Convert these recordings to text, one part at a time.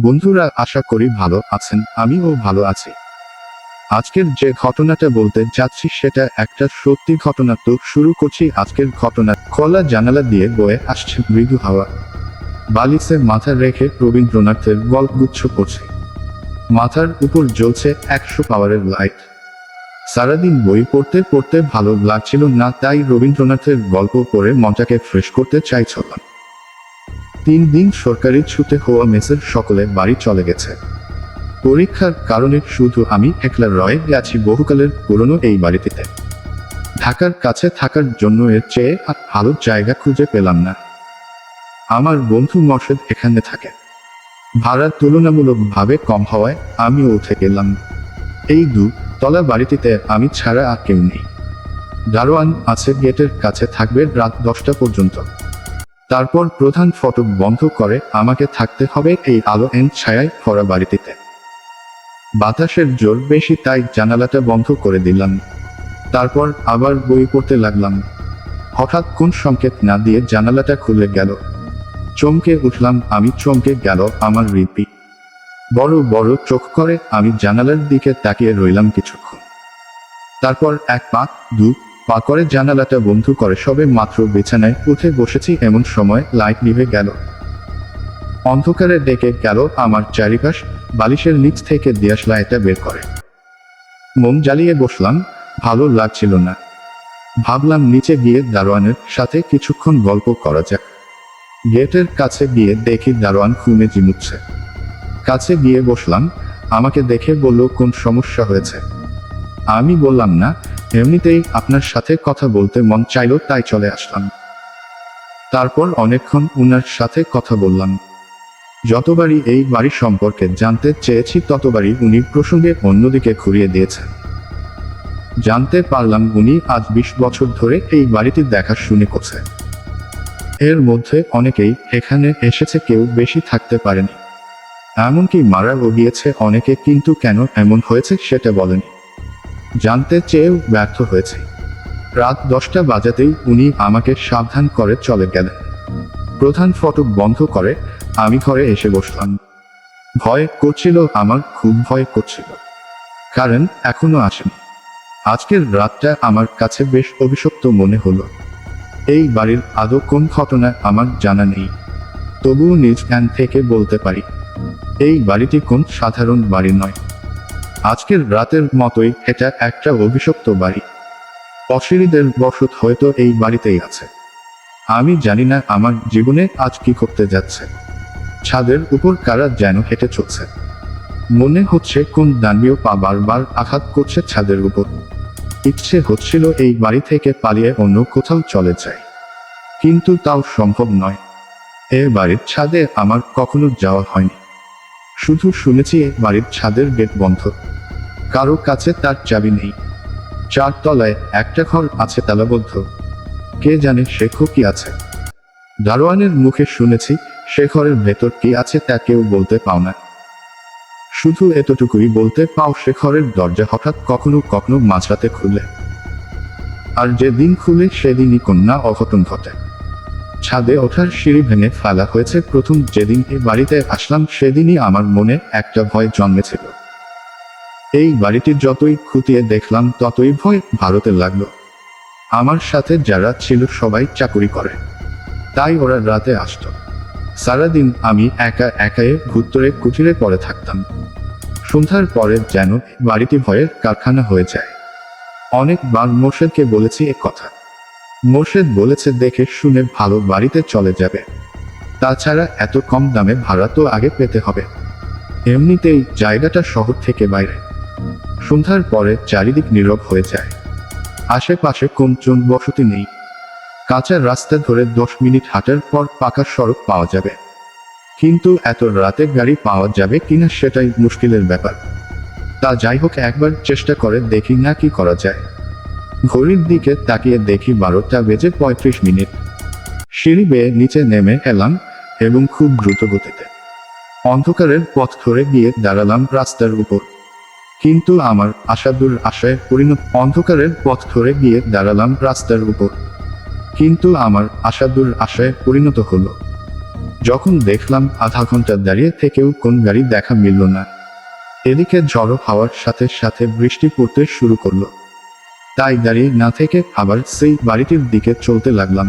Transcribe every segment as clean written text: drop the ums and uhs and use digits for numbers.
বন্ধুরা, আশা করি ভালো আছেন। আমিও ভালো আছি। আজকের যে ঘটনাটা বলতে যাচ্ছি সেটা একটা সত্যি ঘটনা। তো শুরু করছি আজকের ঘটনা। খোলা জানালা দিয়ে বয়ে আসছে মৃদু হাওয়া। বালিশে মাথা রেখে রবীন্দ্রনাথের গল্পগুচ্ছ পড়ছে। মাথার উপর জ্বলছে 100 পাওয়ারের লাইট। সারাদিন বই পড়তে পড়তে ভালো লাগছিল না, তাই রবীন্দ্রনাথের গল্প পড়ে মনটাকে ফ্রেশ করতে চাইছিলাম। 3 দিন সরকারি ছুটি হওয়া মেসের সকলে বাড়ি চলে গেছে। পরীক্ষার কারণে শুধু আমি একলা রয়ে গেছি বহুকালের পুরনো এই বাড়িটিতে। ঢাকার কাছে থাকার জন্য এর চেয়ে আর ভালো জায়গা খুঁজে পেলাম না। আমার বন্ধু মর্শেদ এখানে থাকে। ভাড়া তুলনামূলকভাবে কম হওয়ায় আমিও উঠে গেলাম। এই 2 তলা বাড়িটিতে আমি ছাড়া আর কেউ নেই। দারোয়ান আছে, গেটের কাছে থাকবে রাত 10টা পর্যন্ত। তারপর প্রধান ফটক বন্ধ করে আমাকে থাকতে হবে এই আলো ছায়ায় ভরা বাড়িটিতে। বাতাসের জোর বেশি, তাই জানালাটা বন্ধ করে দিলাম। তারপর আবার বই পড়তে লাগলাম। হঠাৎ কোন সংকেত না দিয়ে জানালাটা খুলে গেল। চমকে উঠলাম আমি, চমকে গেল আমার হৃৎপিণ্ড। বড় বড় চোখ করে আমি জানালার দিকে তাকিয়ে রইলাম কিছুক্ষণ। তারপর 1 পা 2 পা করে জানালাটা বন্ধ করে সবে মাত্র বিছানায় উঠে বসেছি এমন সময় লাইট নিভে গেল। অন্ধকারে ডেকে গেল আমার চারিপাশ। বালিশের নিচ থেকে দিয়াশলাইটা বের করে মোম জ্বালিয়ে বসলাম। ভালো লাগছিল না। ভাবলাম নিচে গিয়ে দারোয়ানের সাথে কিছুক্ষণ গল্প করা যাক। গেটের কাছে গিয়ে দেখি দারোয়ান ঘুমে ঝিমুচ্ছে। কাছে গিয়ে বসলাম। আমাকে দেখে বলল, কোন সমস্যা হয়েছে? আমি বললাম না, এমনিতেই আপনার সাথে কথা বলতে মন চাইল তাই চলে আসলাম। তারপর অনেকক্ষণ উনার সাথে কথা বললাম। যতবারই এই বাড়ি সম্পর্কে জানতে চেয়েছি ততবারই উনি প্রসঙ্গে অন্যদিকে ঘুরিয়ে দিয়েছেন। জানতে পারলাম উনি আজ 20 বছর ধরে এই বাড়িটি দেখাশুনি করছে। এর মধ্যে অনেকেই এখানে এসেছে, কেউ বেশি থাকতে পারেনি। এমনকি মারাও গিয়েছে অনেকে, কিন্তু কেন এমন হয়েছে সেটা বলেনি। জানতে চেয়েও ব্যর্থ হয়েছে। রাত 10টা বাজাতেই উনি আমাকে সাবধান করে চলে গেলেন। প্রধান ফটক বন্ধ করে আমি ঘরে এসে বসলাম। ভয় করছিল, আমার খুব ভয় করছিল। কারণ এখনো আসেনি। আজকের রাতটা আমার কাছে বেশ অভিশপ্ত মনে হলো। এই বাড়ির আদৌ কোন ঘটনা আমার জানা নেই, তবুও নিজ জ্ঞান থেকে বলতে পারি এই বাড়িটি কোন সাধারণ বাড়ি নয়। আজকের রাতের মতোই এটা একটা অভিশপ্ত বাড়ি। অশরীরদের বসত হয়তো এই বাড়িতেই আছে। আমি জানি না আমার জীবনে আজ কি করতে যাচ্ছে। ছাদের উপর কারা যেন হেঁটে চলছে। মনে হচ্ছে কোন দানবীয় পা বারবার আঘাত করছে ছাদের উপর। ইচ্ছে হচ্ছিল এই বাড়ি থেকে পালিয়ে অন্য কোথাও চলে যায়, কিন্তু তাও সম্ভব নয়। এ বাড়ির ছাদে আমার কখনো যাওয়া হয়নি। শুধু শুনেছি এ বাড়ির ছাদের গেট বন্ধ, কারো কাছে তার চাবি নেই। 4 তলায় একটা ঘর আছে তালাবদ্ধ, কে জানে সে কি আছে। দারোয়ানের মুখে শুনেছি সে ঘরের ভেতর কি আছে তা কেউ বলতে পাও না। শুধু এতটুকুই বলতে পাও, সে ঘরের দরজা হঠাৎ কখনো কখনো মাঝরাতে খুলে, আর যেদিন খুলে সেদিনই কন্যা অঘটন ঘটে। ছাদে ওঠার সিঁড়ি ভেঙে ফেলা হয়েছে প্রথম যেদিন এ বাড়িতে আসলাম, সেদিনই আমার মনে একটা ভয় জন্মেছিল। এই বাড়িটি যতই খুঁটিয়ে দেখলাম ততই ভয় ভারতে লাগলো। আমার সাথে যারা ছিল সবাই চাকুরি করে, তাই ওরা রাতে আসতো। সারাদিন আমি একা একাই ভুত্তরে কুঠিরে পড়ে থাকতাম। সন্ধ্যার পরে যেন বাড়িটি ভয়ের কারখানা হয়ে যায়। অনেকবার মোর্শেদকে বলেছি এ কথা। মোর্শেদ বলেছে দেখে শুনে ভালো বাড়িতে চলে যাবে। তাছাড়া এত কম দামে ভাড়া তো আগে পেতে হবে। এমনিতেই জায়গাটা শহর থেকে বাইরে। সন্ধ্যার পরে চারিদিক নীরব হয়ে যায়। আশেপাশে কোন জন বসতি নেই। কাঁচা রাস্তা ধরে 10 মিনিট হাঁটার পর পাকা সড়ক পাওয়া যাবে, কিন্তু এত রাতে গাড়ি পাওয়া যাবে কিনা সেটাই মুশকিলের ব্যাপার। তা যাই হোক, একবার চেষ্টা করে দেখি না কি করা যায়। ঘড়ির দিকে তাকিয়ে দেখি 12টা বেজে 35 মিনিট। সিঁড়ি বেয়ে নিচে নেমে এলাম এবং খুব দ্রুত গতিতে অন্ধকারের পথ ধরে গিয়ে দাঁড়ালাম রাস্তার উপর। কিন্তু আমার আশা দুরাশায় পরিণত অন্ধকারের পথ ধরে গিয়ে দাঁড়ালাম রাস্তার উপর, কিন্তু আমার আশা দুরাশায় পরিণত হলো। যখন দেখলাম আধা ঘন্টা দাঁড়িয়ে থেকেও কোন গাড়ি দেখা মিলল না। এদিকে ঝড়ো হাওয়ার সাথে সাথে বৃষ্টি পড়তে শুরু করলো। তাই দাঁড়িয়ে না থেকে আবার সেই বাড়িটির দিকে চলতে লাগলাম।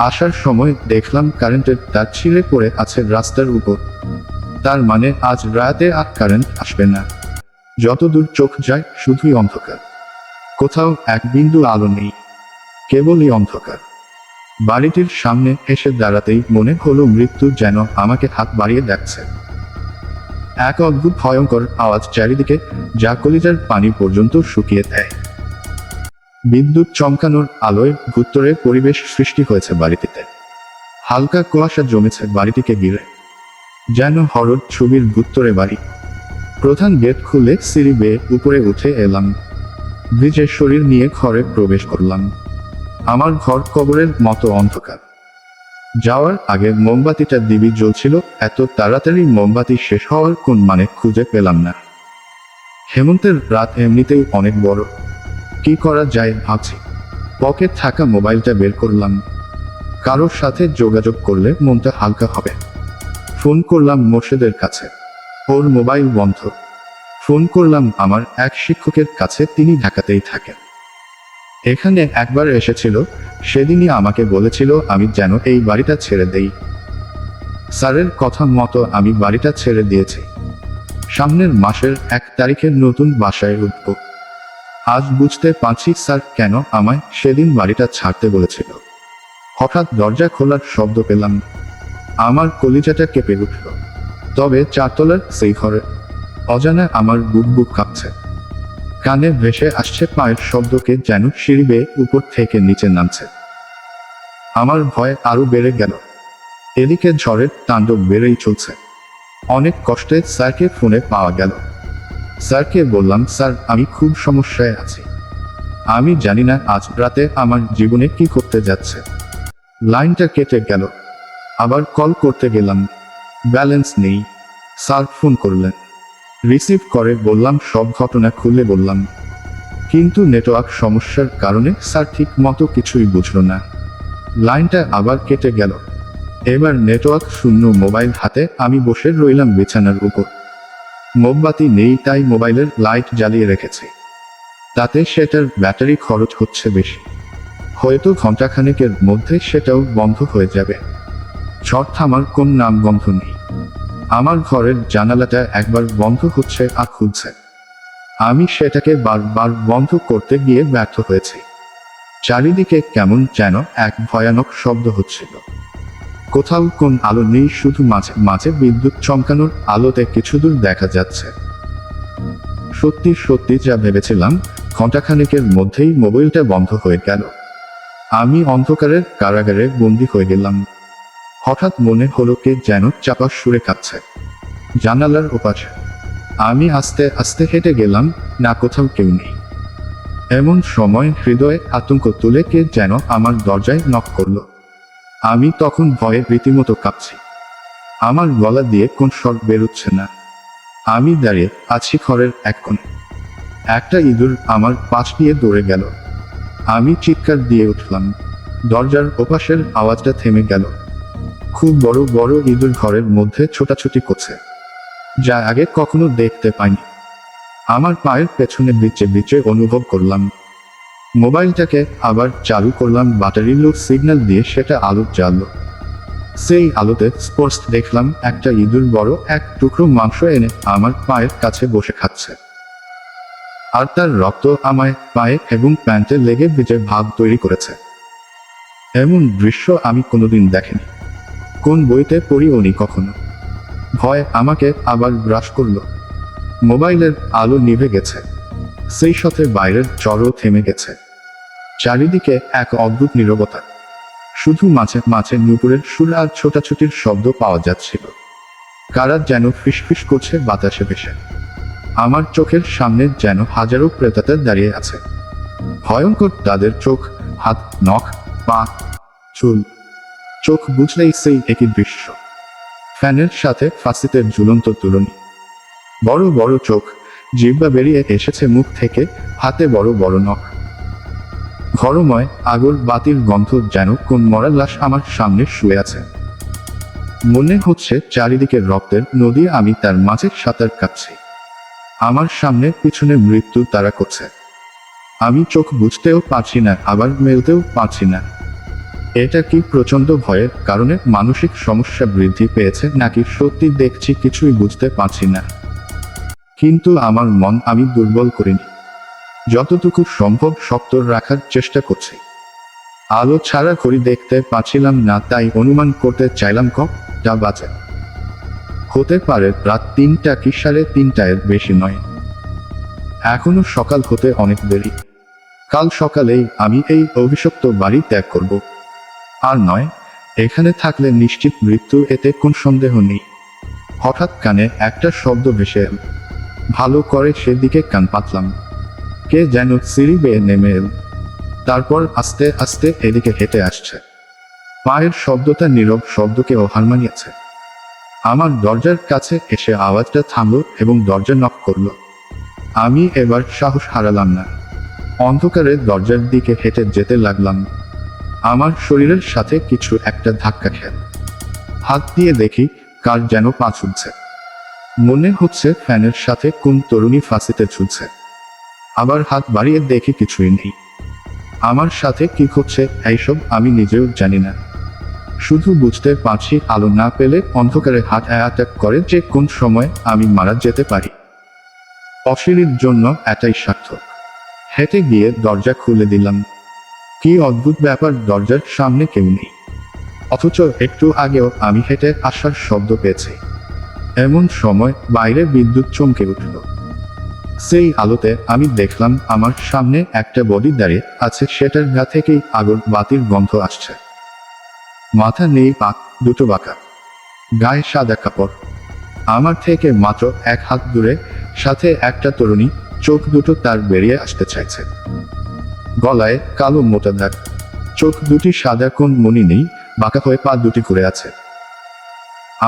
আসার সময় দেখলাম কারেন্টের তার ছিঁড়ে পড়ে আছে রাস্তার উপর। তার মানে আজ রাতে আর কারেন্ট আসবে না। যতদূর চোখ যায় শুধুই অন্ধকার, কোথাও এক বিন্দু আলো নেই, কেবলই অন্ধকার। বাড়িটির সামনে এসে দাঁড়াতেই মনে হলো মৃত্যু যেন আমাকে হাত বাড়িয়ে ডাকছে। এক অদ্ভুত ভয়ঙ্কর আওয়াজ চারিদিকে, যা কলিজার পানি পর্যন্ত শুকিয়ে দেয়। বিদ্যুৎ চমকানোর আলোয় ভুত্তরে পরিবেশ সৃষ্টি হয়েছে বাড়িটিতে। হালকা কুয়াশা জমেছে বাড়িটিকে ঘিরে, যেন হরর ছবির ভুত্তরে বাড়ি। প্রধান গেট খুলে সিঁড়ি বেয়ে উপরে উঠে এলাম। ভিজে শরীর নিয়ে ঘরে প্রবেশ করলাম। আমার ঘর কবরের মতো অন্ধকার। যাওয়ার আগে মোমবাতিটা দিবি জ্বলছিল, এত তাড়াতাড়ি মোমবাতি শেষ হওয়ার কোন মানে খুঁজে পেলাম না। হেমন্তের রাত এমনিতেই অনেক বড়, কি করা যায় ভাবছি। পকেট থাকা মোবাইলটা বের করলাম। কারোর সাথে যোগাযোগ করলে মনটা হালকা হবে। ফোন করলাম মোর্শেদের কাছে, ওর মোবাইল বন্ধ। ফোন করলাম আমার এক শিক্ষকের কাছে, তিনি ঢাকাতেই থাকেন। এখানে একবার এসেছিল, সেদিনই আমাকে বলেছিল আমি যেন এই বাড়িটা ছেড়ে দেই। স্যারের কথা মতো আমি বাড়িটা ছেড়ে দিয়েছি। সামনের মাসের 1 তারিখে নতুন বাসায় উঠব। আজ বুঝতে পারছি স্যার কেন আমায় সেদিন বাড়িটা ছাড়তে বলেছিল। হঠাৎ দরজা খোলার শব্দ পেলাম, আমার কলিজাটা কেঁপে উঠল। তবে 4 তলার সেই ঘরে অজানা আমার বুক বুক কাঁপছে। কানে ভেসে আসছে পায়ের শব্দকে, যেন সিঁড়ি বেয়ে উপর থেকে নিচে নামছে। আমার ভয় আরো বেড়ে গেল। এদিকে ঝড়ের তাণ্ডব বেড়েই চলছে। অনেক কষ্টে স্যারকে ফোনে পাওয়া গেল। স্যারকে বললাম, স্যার আমি খুব সমস্যায় আছি, আমি জানি না আজ রাতে আমার জীবনে কি করতে যাচ্ছে। লাইনটা কেটে গেল। আবার কল করতে গেলাম, ব্যালেন্স নেই। স্যার ফোন করলেন, রিসিভ করে বললাম সব ঘটনা খুলে বললাম। কিন্তু নেটওয়ার্ক সমস্যার কারণে স্যার ঠিক মতো কিছুই বুঝলো না। লাইনটা আবার কেটে গেল। এবার নেটওয়ার্ক শূন্য মোবাইল হাতে আমি বসে রইলাম বিছানার উপর। মোমবাতি নেই, তাই মোবাইলের লাইট জ্বালিয়ে রেখেছি। তাতে সেটার ব্যাটারি খরচ হচ্ছে বেশি। হয়তো ঘণ্টাখানেকের মধ্যে সেটাও বন্ধ হয়ে যাবে। ঝড় থামার কোন নামগন্ধ নেই। আমার ঘরের জানালাটা একবার বন্ধ হচ্ছে আর খুলছে। আমি সেটাকে বারবার বন্ধ করতে গিয়ে ব্যর্থ হয়েছি। চারিদিকে কেমন যেন এক ভয়ানক শব্দ হচ্ছিল। কোথাও কোন আলো নেই, শুধু মাঝে মাঝে বিদ্যুৎ চমকানোর আলোতে কিছুদূর দেখা যাচ্ছে। সত্যি সত্যি যা ভেবেছিলাম, ঘণ্টাখানেকের মধ্যেই মোবাইলটা বন্ধ হয়ে গেল। আমি অন্ধকারের কারাগারে বন্দী হয়ে গেলাম। হঠাৎ মনে হলো কে যেন চাপা সুরে কাঁদছে জানালার ওপাশে। আমি আস্তে আস্তে হেঁটে গেলাম, না কোথাও কেউ নেই। এমন সময় হৃদয়ে আতঙ্ক তুলে কে যেন আমার দরজায় নক করলো। আমি তখন ভয়ে রীতিমতো কাঁপছি। আমার গলা দিয়ে কোন স্বর বেরোচ্ছে না। আমি দাঁড়িয়ে আছি ঘরের এক কোণে। একটা ইঁদুর আমার পাশ দিয়ে দৌড়ে গেল। আমি চিৎকার দিয়ে উঠলাম। দরজার ওপাশের আওয়াজটা থেমে গেল। খুব বড় বড় ইঁদুর ঘরের মধ্যে ছোটাছুটি করছে, যা আগে কখনো দেখতে পাইনি। আমার পায়ের পেছনে বিচে বিচে অনুভব করলাম। মোবাইলটাকে আবার চালু করলাম, ব্যাটারি লো সিগন্যাল দিয়ে সেটা আলো জ্বাললো। সেই আলোতে স্পষ্ট দেখলাম একটা ইঁদুর বড় এক টুকরো মাংস এনে আমার পায়ের কাছে বসে খাচ্ছে। আর তার রক্ত আমায় পায়ে এবং প্যান্টে লেগে ভিজে ভাব তৈরি করেছে। এমন দৃশ্য আমি কোনোদিন দেখিনি, কোন বইতে পড়িওনি কখনো। ভয় আমাকে আবার গ্রাস করলো। মোবাইলের আলো নিভে গেছে, সেই সাথে বাইরের ঝড়ও থেমে গেছে। চারিদিকে এক অদ্ভুত নীরবতা। শুধু মাঝে মাঝে নুপুরের সুর আর ছোটাছুটির শব্দ পাওয়া যাচ্ছিল। কারা যেন ফিসফিস করছে বাতাসে ভেসে। আমার চোখের সামনে যেন হাজারো প্রেতাত্মা দাঁড়িয়ে আছে। ভয়ঙ্কর তাদের চোখ, হাত, নখ, পা, চুল। চোখ বুঝলেই সেই একই দৃশ্য। ফ্যানের সাথে ফাঁসিতে ঝুলন্ত তুলনি। বড় বড় চোখ, জিহ্বা বেরিয়ে এসেছে মুখ থেকে, হাতে বড় বড় নখ। ঘরময় আগর বাতির গন্ধ, যেন কোন মরা লাশ আমার সামনে শুয়ে আছে। মনে হচ্ছে চারিদিকে রক্তের নদী, আমি তার মাঝে সাঁতার কাটছি। আমার সামনে পিছনে মৃত্যু তাড়া করছে। আমি চোখ বুঝতেও পারছি না, আবার মেলতেও পারছি না। এটা কি প্রচন্ড ভয়ের কারণে মানসিক সমস্যা বৃদ্ধি পেয়েছে, নাকি সত্যি দেখছি কিছুই বুঝতে পারছি না। কিন্তু আমার মন আমি দুর্বল করিনি, যতটুকু সম্ভব শক্ত রাখার চেষ্টা করছি। আলো ছাড়া ঘড়ি দেখতে পাচ্ছিলাম না, তাই অনুমান করতে চাইলাম কটা বাজে। হতে পারে রাত 3টা কি 3:30-এর বেশি নয়। এখনো সকাল হতে অনেক দেরি। কাল সকালেই আমি এই অভিশপ্ত বাড়ি ত্যাগ করব। আর নয়, এখানে থাকলে নিশ্চিত মৃত্যু, এতে কোন সন্দেহ নেই। হঠাৎ কানে একটা শব্দ ভেসে এল। ভালো করে সেদিকে কান পাতলাম। কে যেন সিঁড়ি বেয়ে নেমে এল, তারপর আস্তে আস্তে এদিকে হেঁটে আসছে। পায়ের শব্দটা নীরব শব্দকেও হার মানিয়েছে। আমার দরজার কাছে এসে আওয়াজটা থামল এবং দরজা নক করল। আমি এবার সাহস হারালাম না। অন্ধকারে দরজার দিকে হেঁটে যেতে লাগলাম। আমার শরীরের সাথে কিছু একটা ধাক্কা খেল। হাত দিয়ে দেখি কার যেন পা ঝুলছে। মনে হচ্ছে ফ্যানের সাথে কোন তরুণী ফাঁসিতে ঝুলছে। আবার হাত বাড়িয়ে দেখি কিছুই নেই। আমার সাথে কি হচ্ছে এইসব আমি নিজেও জানি না। শুধু বুঝতে পারছি আলো না পেলে অন্ধকারে হার্ট অ্যাটাক করে যে কোন সময় আমি মারা যেতে পারি। অশিরির জন্য এটাই সার্থক। হেঁটে গিয়ে দরজা খুলে দিলাম। কি অদ্ভুত ব্যাপার, দরজার সামনে কেউ নেই, অথচ একটু আগেও আমি হেঁটে আসার শব্দ পেয়েছি। এমন সময় বাইরে বিদ্যুৎ চমকে উঠল। সেই আলোতে আমি দেখলাম আমার সামনে একটা বডি দাঁড়িয়ে আছে, সেটার গা থেকেই আগর বাতির গন্ধ আসছে। মাথা নেই, পা দুটো বাঁকা, গায়ে সাদা কাপড়, আমার থেকে মাত্র 1 হাত দূরে, সাথে একটা তরুণী, চোখ দুটো তার বেরিয়ে আসতে চাইছে। গলায় কালো মোটা দাগ, চোখ দুটি সাদা, কোন মনি নেই, বাঁকা হয়ে পা দুটি ঘুরে আছে।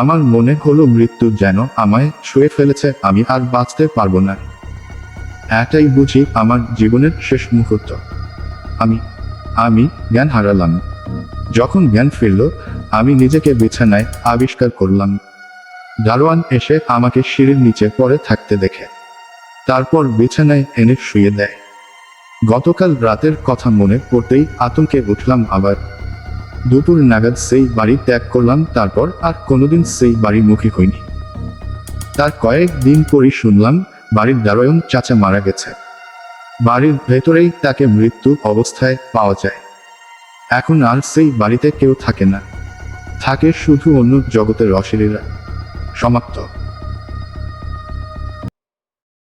আমার মনে হলো মৃত্যু যেন আমায় ছুঁয়ে ফেলেছে, আমি আর বাঁচতে পারবো না। এটাই বুঝি আমার জীবনের শেষ মুহূর্ত। আমি আমি জ্ঞান হারালাম। যখন জ্ঞান ফিরল, আমি নিজেকে বিছানায় আবিষ্কার করলাম। দারোয়ান এসে আমাকে সিঁড়ির নিচে পড়ে থাকতে দেখে, তারপর বিছানায় এনে শুয়ে দেয়। গতকাল রাতের কথা মনে পড়তেই আতঙ্কে উঠলাম আবার। দুপুর নাগাদ সেই বাড়ি ত্যাগ করলাম, তারপর আর কোনোদিন সেই বাড়ির মুখী হইনি। তার কয়েকদিন পরই শুনলাম বাড়ির দারোয়ান চাচা মারা গেছে। বাড়ির ভেতরেই তাকে মৃত্যু অবস্থায় পাওয়া যায়। এখন আর সেই বাড়িতে কেউ থাকে না, থাকে শুধু অন্য জগতের অশরীররা। সমাপ্ত।